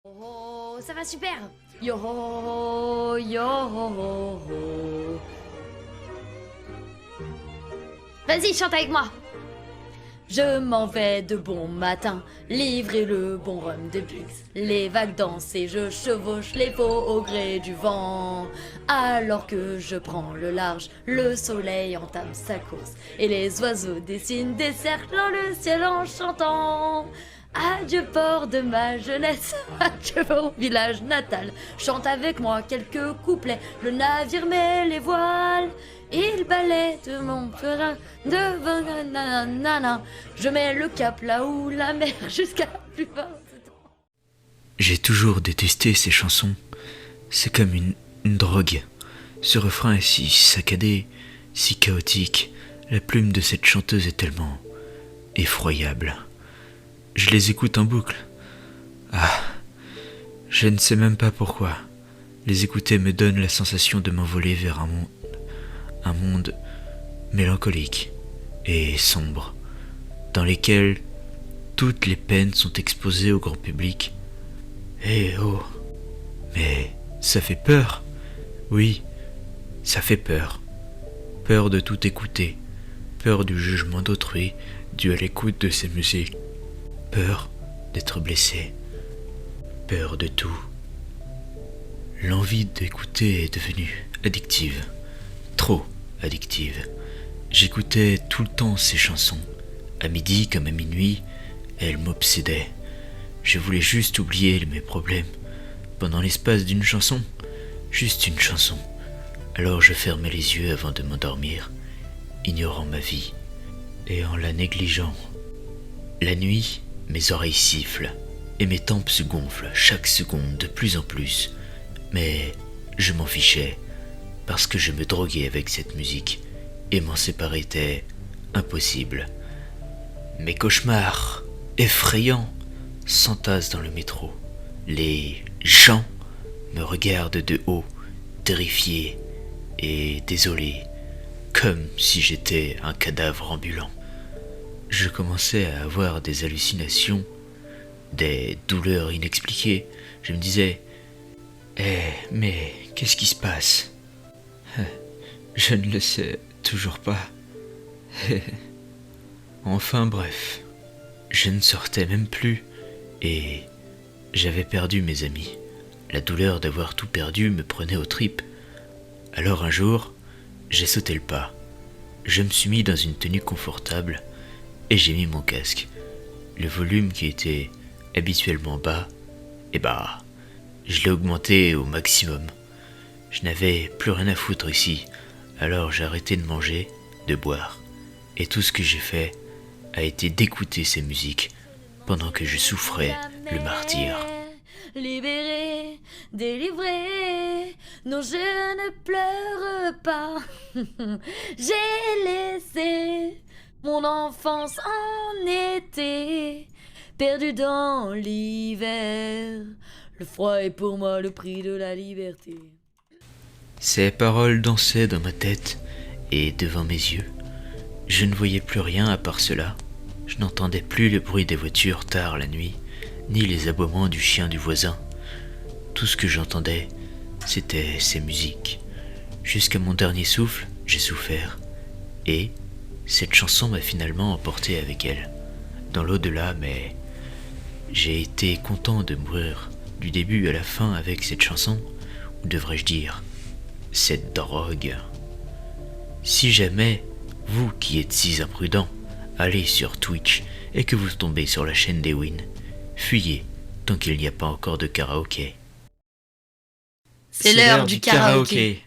Oh, ça va super. Yo ho, yo ho, ho. Vas-y, chante avec moi. Je m'en vais de bon matin, livrer le bon rhum de Bux. Les vagues dansent et je chevauche les veaux au gré du vent. Alors que je prends le large, le soleil entame sa course. Et les oiseaux dessinent des cercles dans le ciel en chantant. Adieu port de ma jeunesse, adieu mon village natal. Chante avec moi quelques couplets, le navire met les voiles. Il balaie de mon terrain devant nanana. Je mets le cap là où la mer jusqu'à plus bas. J'ai toujours détesté ces chansons. C'est comme une drogue. Ce refrain est si saccadé, si chaotique. La plume de cette chanteuse est tellement effroyable. Je les écoute en boucle. Ah, je ne sais même pas pourquoi. Les écouter me donne la sensation de m'envoler vers un monde mélancolique et sombre, dans lesquels toutes les peines sont exposées au grand public. Eh oh, mais ça fait peur. Oui, ça fait peur. Peur de tout écouter, peur du jugement d'autrui dû à l'écoute de ces musiques. Peur d'être blessé, peur de tout. L'envie d'écouter est devenue addictive, trop addictive. J'écoutais tout le temps ces chansons. À midi comme à minuit, elles m'obsédaient. Je voulais juste oublier mes problèmes. Pendant l'espace d'une chanson, juste une chanson. Alors je fermais les yeux avant de m'endormir, ignorant ma vie et en la négligeant. La nuit, mes oreilles sifflent et mes tempes se gonflent chaque seconde de plus en plus. Mais je m'en fichais parce que je me droguais avec cette musique et m'en séparer était impossible. Mes cauchemars effrayants s'entassent dans le métro. Les gens me regardent de haut, terrifiés et désolés, comme si j'étais un cadavre ambulant. Je commençais à avoir des hallucinations, des douleurs inexpliquées. Je me disais, mais qu'est-ce qui se passe? Je ne le sais toujours pas. Enfin bref, je ne sortais même plus et j'avais perdu mes amis. La douleur d'avoir tout perdu me prenait aux tripes. Alors un jour, j'ai sauté le pas. Je me suis mis dans une tenue confortable et j'ai mis mon casque. Le volume qui était habituellement bas, je l'ai augmenté au maximum. Je n'avais plus rien à foutre ici, alors j'ai arrêté de manger, de boire. Et tout ce que j'ai fait a été d'écouter ces musiques pendant que je souffrais le martyre. Libéré, délivré, non je ne pleure pas. J'ai laissé mon enfance en été, perdu dans l'hiver. Le froid est pour moi le prix de la liberté. Ces paroles dansaient dans ma tête et devant mes yeux. Je ne voyais plus rien à part cela. Je n'entendais plus le bruit des voitures tard la nuit, ni les aboiements du chien du voisin. Tout ce que j'entendais, c'était ces musiques. Jusqu'à mon dernier souffle, j'ai souffert. Et cette chanson m'a finalement emporté avec elle, dans l'au-delà, mais j'ai été content de mourir du début à la fin avec cette chanson, ou devrais-je dire, cette drogue. Si jamais, vous qui êtes si imprudents, allez sur Twitch et que vous tombez sur la chaîne d'Ewin, fuyez tant qu'il n'y a pas encore de karaoké. C'est l'heure du karaoké.